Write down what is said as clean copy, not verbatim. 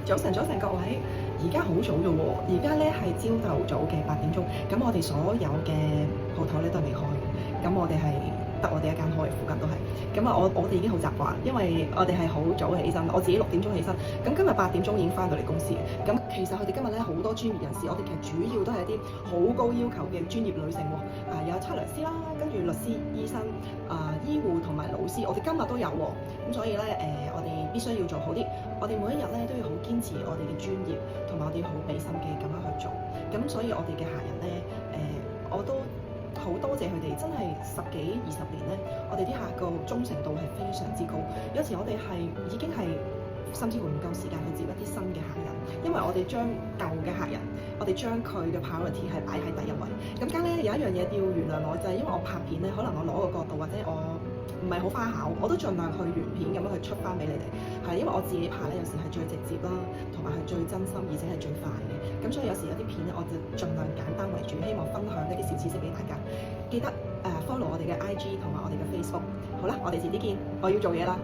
早晨，各位，而家好早啫喎，而家咧係朝頭早嘅8點鐘，咁我哋所有嘅鋪頭咧都係未開嘅，咁我哋係得我哋一間開，附近都係，咁啊我哋已經好習慣，因為我哋係好早起身，我自己6點鐘起身，咁今日8點鐘已經翻到嚟公司嘅，咁其實佢哋今日咧好多專業人士，我哋其實主要都係一啲好高要求嘅專業女性喎，有測量師啦，跟住律師、醫生、醫護同埋老師，我哋今日都有喎，咁所以咧我哋必須要做好啲，我哋每一日咧都要好堅持我哋嘅專業，同埋我哋要好俾心機咁樣去做，咁所以我哋嘅客人咧我都好多謝佢哋，真係10幾20年咧，我哋啲客個忠誠度係非常之高。有時我哋係已經係甚至乎唔夠時間去接一啲新嘅客人，因為我哋將舊嘅客人，我哋將佢嘅 priority 係擺喺第一位。咁間咧有一樣嘢要原諒我，就係因為我拍片咧，可能我攞個角度或者我唔係好花巧，我都盡量去原片咁樣去出翻俾你哋。係因為我自己拍咧，有時係最直接啦，同埋係最真心，而且係最快嘅。咁所以有時有啲片咧，我就盡量簡單為主，希望分享一啲小知識俾大家。記得follow 我哋嘅IG 同埋我哋嘅 Facebook。好啦，我哋遲啲見，我要做嘢啦。